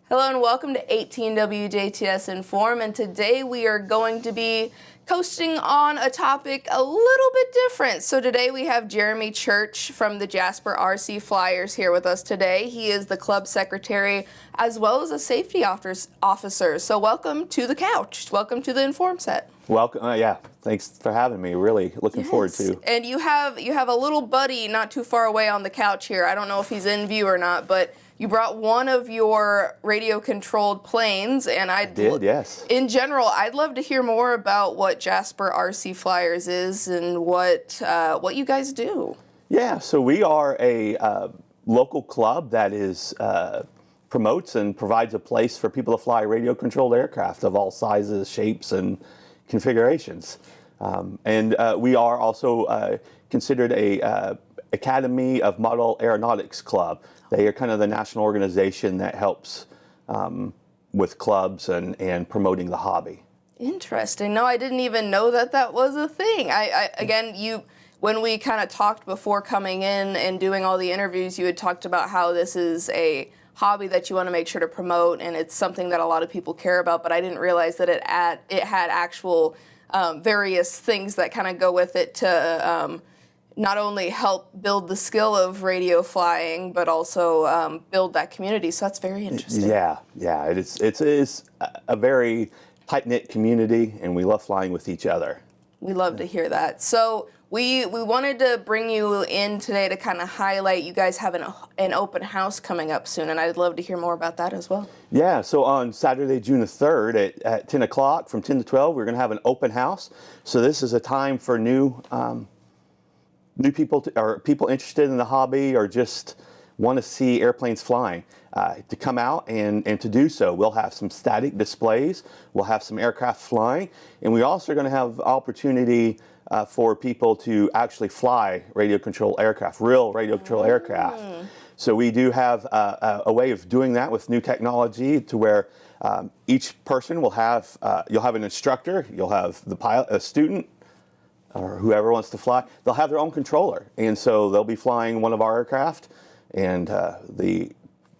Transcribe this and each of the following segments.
Hello and welcome to 18 WJTS in.form, and today we are going to be coasting on a topic a little bit different. So today we have Jeremy Church from the Jasper RC Flyers here with us today. He is the club secretary as well as a safety officer. So welcome to the couch. Welcome to the in.form set. Welcome. Yeah, thanks for having me. Really looking forward to. And you have a little buddy not too far away on the couch here. I don't know if he's in view or not, but you brought one of your radio-controlled planes, and I did, yes. In general, I'd love to hear more about what Jasper RC Flyers is and what you guys do. Yeah, so we are a local club that is promotes and provides a place for people to fly radio-controlled aircraft of all sizes, shapes, and configurations. And we are also considered a Academy of Model Aeronautics Club. They are kind of the national organization that helps with clubs and promoting the hobby. Interesting. No, I didn't even know that was a thing. When we kind of talked before coming in and doing all the interviews, you had talked about how this is a hobby that you want to make sure to promote, and it's something that a lot of people care about, but I didn't realize that it had actual various things that kind of go with it to not only help build the skill of radio flying, but also build that community. So that's very interesting. Yeah. It is a very tight-knit community, and we love flying with each other. We love to hear that. So we wanted to bring you in today to kind of highlight, you guys have an open house coming up soon, and I'd love to hear more about that as well. Yeah, so on Saturday, June the 3rd at 10 o'clock, from 10 to 12, we're going to have an open house. So this is a time for new people or people interested in the hobby or just want to see airplanes flying to come out and to do so. We'll have some static displays, we'll have some aircraft flying, and we also are going to have opportunity for people to actually fly radio control aircraft, real radio control aircraft. So we do have a way of doing that with new technology to where each person will have, you'll have an instructor, you'll have the pilot, a student, or whoever wants to fly. They'll have their own controller, and so they'll be flying one of our aircraft, and the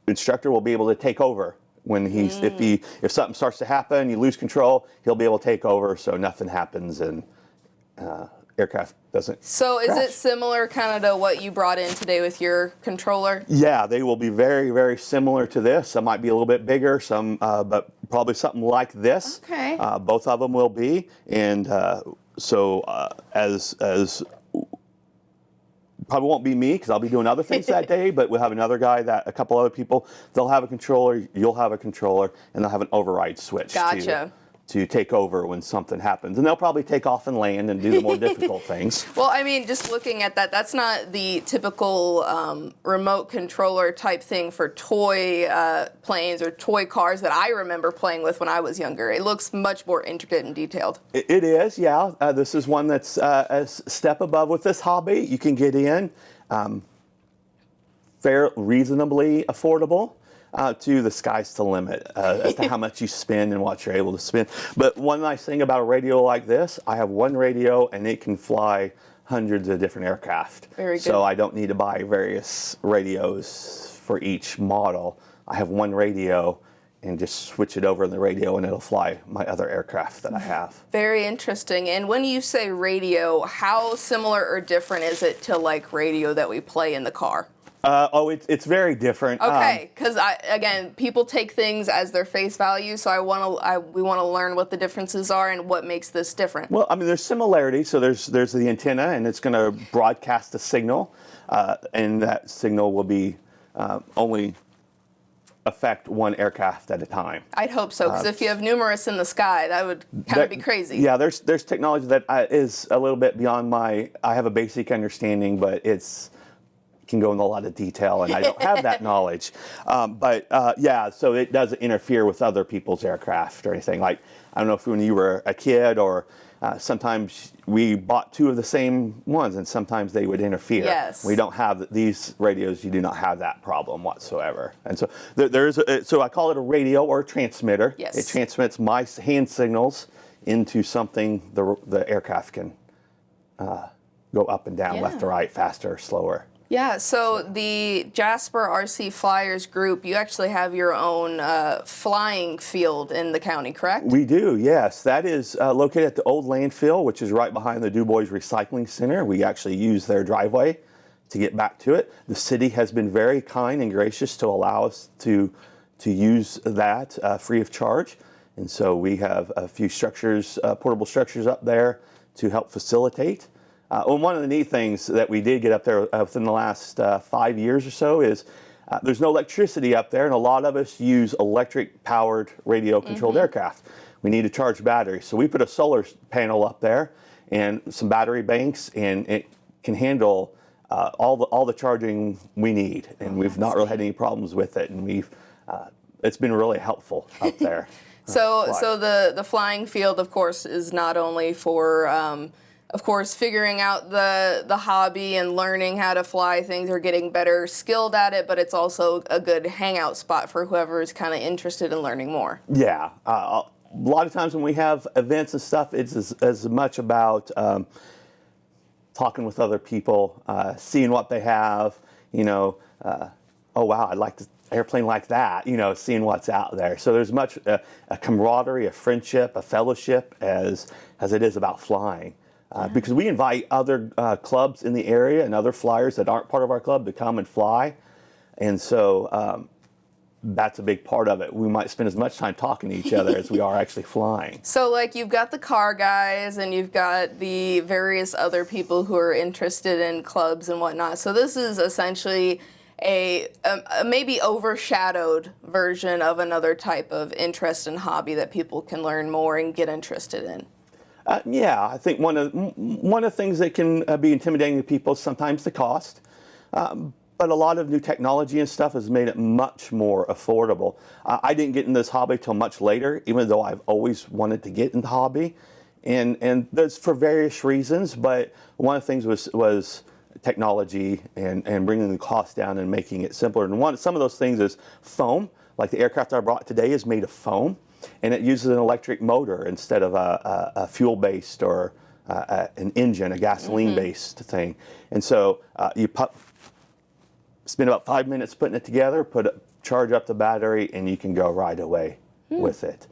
instructor will be able to take over when if something starts to happen, you lose control, he'll be able to take over so nothing happens and aircraft doesn't So crash. Is it similar kind of to what you brought in today with your controller? Yeah, they will be very, very similar to this. Some might be a little bit bigger, some, but probably something like this. Okay. Both of them will be, and as probably won't be me because I'll be doing other things that day, but we'll have another guy, a couple other people, they'll have a controller, you'll have a controller, and they'll have an override switch. Gotcha. To take over when something happens. And they'll probably take off and land and do the more difficult things. Well, I mean, just looking at that, that's not the typical remote controller type thing for toy planes or toy cars that I remember playing with when I was younger. It looks much more intricate and detailed. It is, yeah. This is one that's a step above with this hobby. You can get in reasonably affordable. To the sky's the limit as to how much you spend and what you're able to spend. But one nice thing about a radio like this, I have one radio and it can fly hundreds of different aircraft. Very good. So I don't need to buy various radios for each model. I have one radio and just switch it over in the radio and it'll fly my other aircraft that I have. Very interesting. And when you say radio, how similar or different is it to like radio that we play in the car? It's very different. Okay, because again, people take things as their face value, so we want to learn what the differences are and what makes this different. Well, I mean, there's similarities. So there's the antenna, and it's going to broadcast a signal, and that signal will be only affect one aircraft at a time. I'd hope so, because if you have numerous in the sky, that would kind of be crazy. Yeah, there's technology that is a little bit beyond I have a basic understanding, but can go into a lot of detail, and I don't have that knowledge. Yeah, so it doesn't interfere with other people's aircraft or anything. Like, I don't know if when you were a kid or sometimes we bought two of the same ones, and sometimes they would interfere. Yes. We don't have these radios. You do not have that problem whatsoever. And so so I call it a radio or a transmitter. Yes. It transmits my hand signals into something the aircraft can go up and down, left to right, faster, slower. Yeah, so the Jasper RC Flyers group, you actually have your own flying field in the county, correct? We do, yes. That is located at the old landfill, which is right behind the Du Bois Recycling Center. We actually use their driveway to get back to it. The city has been very kind and gracious to allow us to use that free of charge. And so we have a few structures, portable structures up there to help facilitate. And one of the neat things that we did get up there within the last 5 years or so is there's no electricity up there, and a lot of us use electric-powered radio-controlled aircraft. We need to charge batteries. So we put a solar panel up there and some battery banks, and it can handle all the charging we need. And we've not really had any problems with it, and it's been really helpful up there. So the flying field, of course, is not only for of course, figuring out the hobby and learning how to fly things or getting better skilled at it, but it's also a good hangout spot for whoever is kind of interested in learning more. Yeah. A lot of times when we have events and stuff, it's as much about talking with other people, seeing what they have, oh, wow, I'd like to airplane like that, seeing what's out there. So there's much a camaraderie, a friendship, a fellowship as it is about flying. Because we invite other clubs in the area and other flyers that aren't part of our club to come and fly. And so that's a big part of it. We might spend as much time talking to each other as we are actually flying. So like you've got the car guys and you've got the various other people who are interested in clubs and whatnot. So this is essentially a maybe overshadowed version of another type of interest and hobby that people can learn more and get interested in. Yeah, I think one of the things that can be intimidating to people is sometimes the cost. But a lot of new technology and stuff has made it much more affordable. I didn't get into this hobby till much later, even though I've always wanted to get into the hobby. And that's for various reasons, but one of the things was technology and bringing the cost down and making it simpler. And some of those things is foam. Like the aircraft I brought today is made of foam. And it uses an electric motor instead of a fuel-based or an engine, a gasoline-based thing. And so you spend about 5 minutes putting it together, charge up the battery, and you can go right away with it.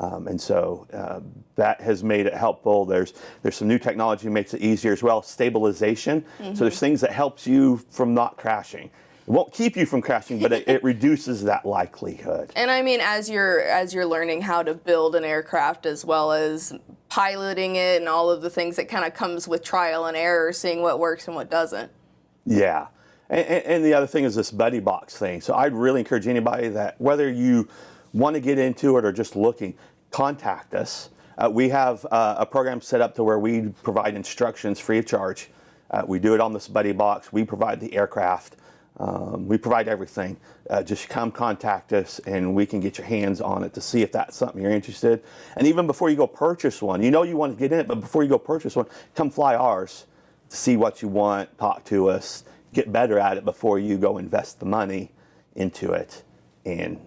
And so that has made it helpful. There's some new technology that makes it easier as well. Stabilization. So there's things that helps you from not crashing. It won't keep you from crashing, but it reduces that likelihood. And I mean, as you're learning how to build an aircraft as well as piloting it and all of the things that kind of comes with trial and error, seeing what works and what doesn't. Yeah. And the other thing is this buddy box thing. So I'd really encourage anybody that whether you want to get into it or just looking, contact us. We have a program set up to where we provide instructions free of charge. We do it on this buddy box. We provide the aircraft. We provide everything. Just come contact us and we can get your hands on it to see if that's something you're interested. And even before you go purchase one, you want to get in it, but before you go purchase one, come fly ours to see what you want, talk to us, get better at it before you go invest the money into it. And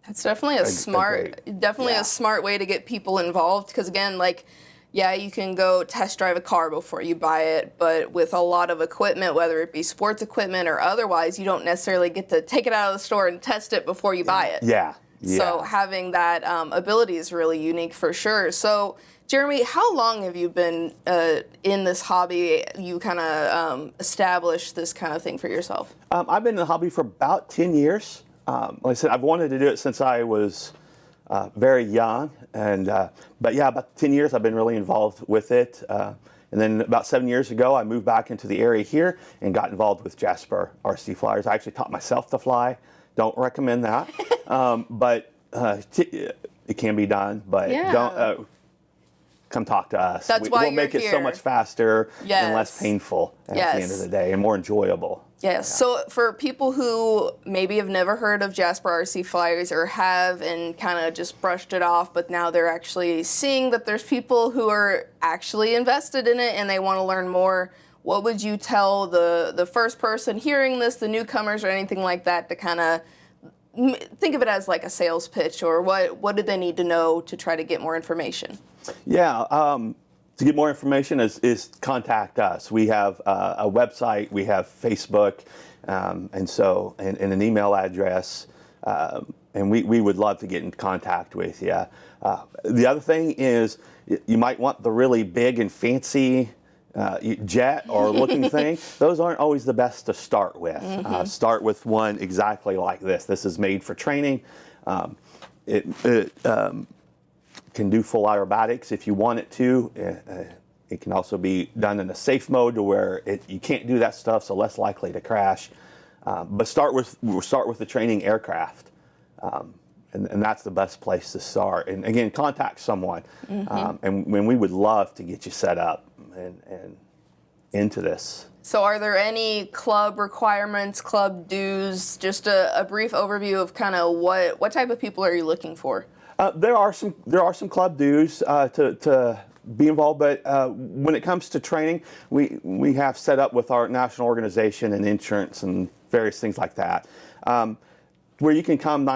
that's definitely a smart way to get people involved. Because again, yeah, you can go test drive a car before you buy it, but with a lot of equipment, whether it be sports equipment or otherwise, you don't necessarily get to take it out of the store and test it before you buy it. Yeah. So having that ability is really unique for sure. So Jeremy, how long have you been in this hobby? You kind of established this kind of thing for yourself? I've been in the hobby for about 10 years. Like I said, I've wanted to do it since I was very young, but yeah, about 10 years I've been really involved with it. And then about 7 years ago, I moved back into the area here and got involved with Jasper RC Flyers. I actually taught myself to fly. Don't recommend that, but it can be done. But don't come talk to us. That's why we'll make it so much faster and less painful at the end of the day, and more enjoyable. Yes. Yeah. So for people who maybe have never heard of Jasper RC Flyers or have and kind of just brushed it off, but now they're actually seeing that there's people who are actually invested in it and they want to learn more, what would you tell the first person hearing this, the newcomers or anything like that, to kind of think of it as like a sales pitch, or what do they need to know to try to get more information? Yeah. To get more information is contact us. We have a website, we have Facebook, and an email address, and we would love to get in contact with you. The other thing is you might want the really big and fancy jet or looking thing. Those aren't always the best to start with. Start with one exactly like this. This is made for training. It can do full aerobatics if you want it to. It can also be done in a safe mode to where you can't do that stuff, so less likely to crash. But we'll start with the training aircraft, and that's the best place to start. And again, contact someone, and when we would love to get you set up and into this. So are there any club requirements, club dues, just a brief overview of kind of what type of people are you looking for? There are some club dues to be involved, but when it comes to training, we have set up with our national organization and insurance and various things like that, where you can come up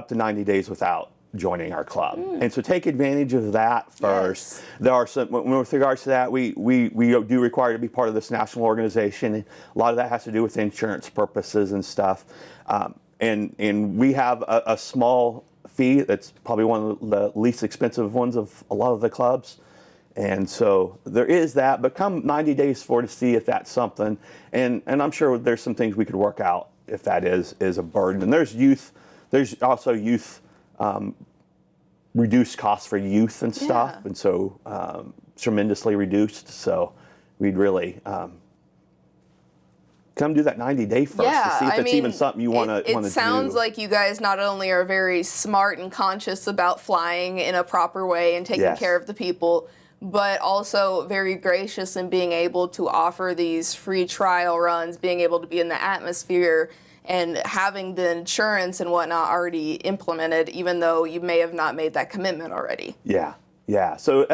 to 90 days without joining our club. And so take advantage of that first. Yes. There are some, with regards to that, we do require to be part of this national organization. And a lot of that has to do with insurance purposes and stuff. And we have a small fee that's probably one of the least expensive ones of a lot of the clubs. And so there is that, but come 90 days for to see if that's something. And I'm sure there's some things we could work out if that is a burden. And there's also youth reduced costs for youth and stuff, and so tremendously reduced. So we'd really come do that 90-day first to see if it's even something you want to do. It sounds like you guys not only are very smart and conscious about flying in a proper way and taking care of the people, but also very gracious in being able to offer these free trial runs, being able to be in the atmosphere, and having the insurance and whatnot already implemented, even though you may have not made that commitment already. Yeah. So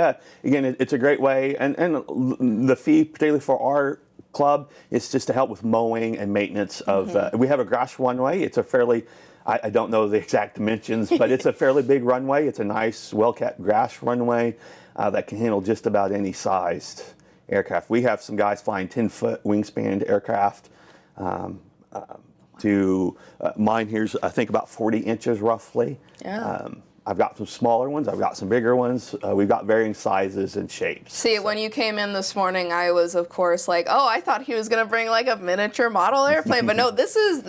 again, it's a great way, and the fee, particularly for our club, is just to help with mowing and maintenance of. We have a grass runway. It's a fairly, I don't know the exact dimensions, but it's a fairly big runway. It's a nice, well-kept grass runway that can handle just about any sized aircraft. We have some guys flying 10-foot wingspan aircraft. Mine here's, I think, about 40 inches roughly. Yeah. I've got some smaller ones. I've got some bigger ones. We've got varying sizes and shapes. See, when you came in this morning, I was, of course, like, oh, I thought he was going to bring like a miniature model airplane, but no, this is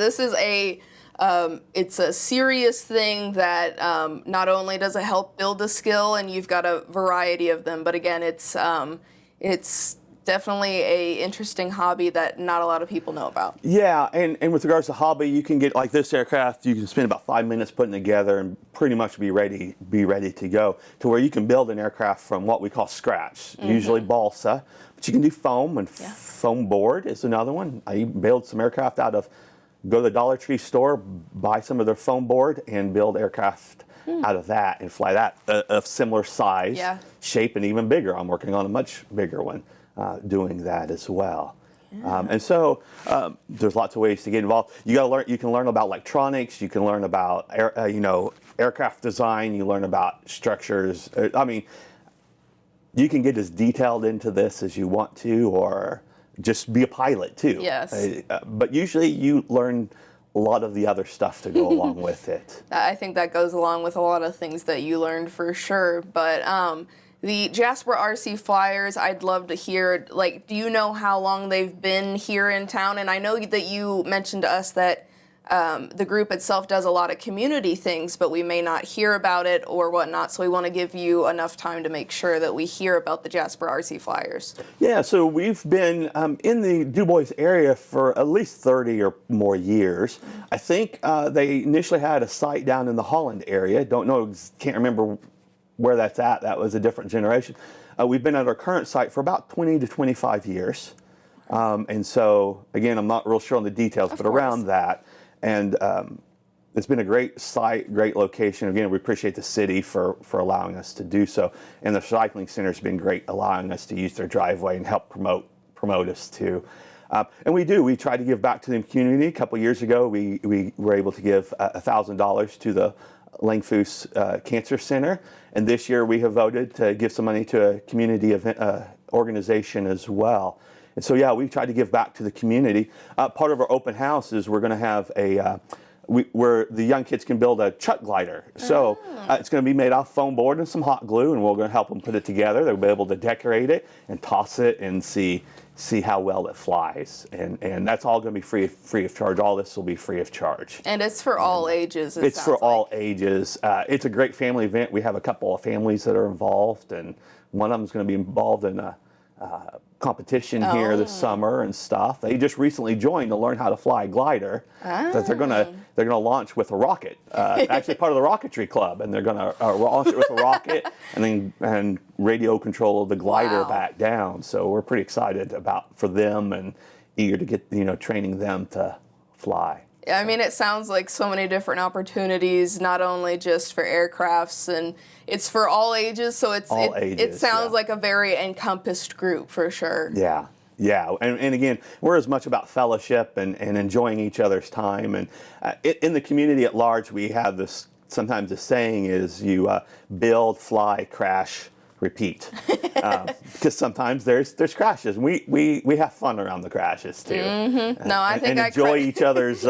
it's a serious thing that not only does it help build a skill, and you've got a variety of them, but again, it's definitely a interesting hobby that not a lot of people know about. Yeah, and with regards to hobby, you can get like this aircraft, you can spend about 5 minutes putting it together and pretty much be ready to go, to where you can build an aircraft from what we call scratch, usually balsa, but you can do foam, and foam board is another one. I build some aircraft go to the Dollar Tree store, buy some of their foam board, and build aircraft out of that and fly that of similar size, shape, and even bigger. I'm working on a much bigger one. Doing that as well. And so there's lots of ways to get involved. You can learn about electronics, you can learn about aircraft design, you learn about structures. I mean, you can get as detailed into this as you want to, or just be a pilot too. Yes. But usually you learn a lot of the other stuff to go along with it. I think that goes along with a lot of things that you learned for sure. But the Jasper RC Flyers, I'd love to hear, do you know how long they've been here in town? And I know that you mentioned to us that the group itself does a lot of community things, but we may not hear about it or whatnot, so we want to give you enough time to make sure that we hear about the Jasper RC Flyers. Yeah, so we've been in the DuBois area for at least 30 or more years. I think they initially had a site down in the Holland area. Can't remember where that's at. That was a different generation. We've been at our current site for about 20 to 25 years. And so, again, I'm not real sure on the details, but around that. And it's been a great site, great location. Again, we appreciate the city for allowing us to do so. And the cycling center has been great, allowing us to use their driveway and help promote us too. And we try to give back to the community. A couple years ago, we were able to give $1,000 to the Langfoos Cancer Center. And this year we have voted to give some money to a community event, organization as well. And so, yeah, we tried to give back to the community. Part of our open house is we're going to have where the young kids can build a chuck glider. So it's going to be made off foam board and some hot glue, and we're going to help them put it together. They'll be able to decorate it and toss it and see how well it flies. And that's all going to be free of charge. All this will be free of charge. And it's for all ages. It's for all ages. It's a great family event. We have a couple of families that are involved, and one of them is going to be involved in a competition here this summer and stuff. They just recently joined to learn how to fly a glider that they're gonna launch with a rocket. Actually, part of the rocketry club, and they're gonna launch it with a rocket and radio control the glider back down. So we're pretty excited for them and eager to get training them to fly. I mean, it sounds like so many different opportunities, not only just for aircrafts, and it's for all ages. So it sounds like a very encompassed group for sure. Yeah. Yeah, and again, we're as much about fellowship and enjoying each other's time. And in the community at large, we have this, sometimes the saying is you build, fly, crash, repeat. Because sometimes there's crashes. And we have fun around the crashes too. Mm-hmm. No, I think and enjoy each other's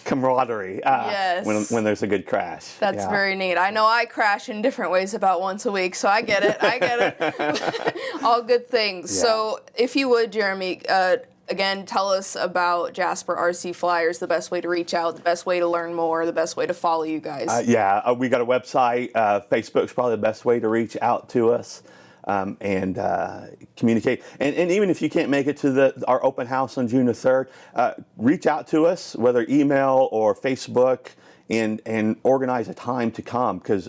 camaraderie yes. when there's a good crash. That's very neat. I know I crash in different ways about once a week, so I get it. All good things. Yeah. So if you would, Jeremy, again, tell us about Jasper RC Flyers, the best way to reach out, the best way to learn more, the best way to follow you guys. We got a website. Facebook's probably the best way to reach out to us and communicate. And even if you can't make it to our open house on June the 3rd, reach out to us, whether email or Facebook, and organize a time to come, because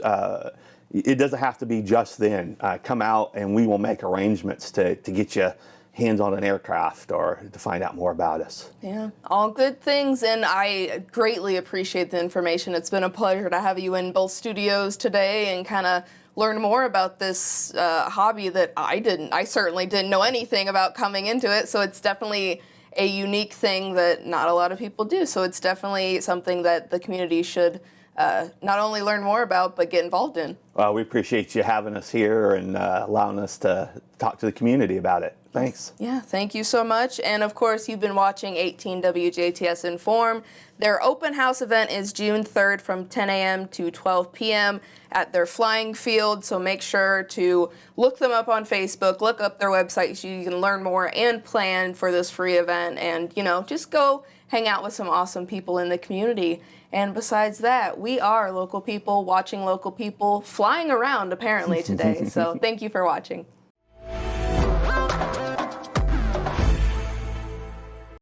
it doesn't have to be just then. Come out and we will make arrangements to get you hands on an aircraft or to find out more about us. Yeah, all good things, and I greatly appreciate the information. It's been a pleasure to have you in both studios today and kind of learn more about this hobby that I certainly didn't know anything about coming into it, so it's definitely a unique thing that not a lot of people do. So it's definitely something that the community should not only learn more about, but get involved in. Well, we appreciate you having us here and allowing us to talk to the community about it. Thanks. Yeah, thank you so much. And of course, you've been watching 18 WJTS in.form. Their open house event is June 3rd from 10 a.m. to 12 p.m. at their flying field. So make sure to look them up on Facebook, look up their website so you can learn more and plan for this free event. And, just go hang out with some awesome people in the community. And besides that, we are local people watching local people flying around apparently today. So thank you for watching.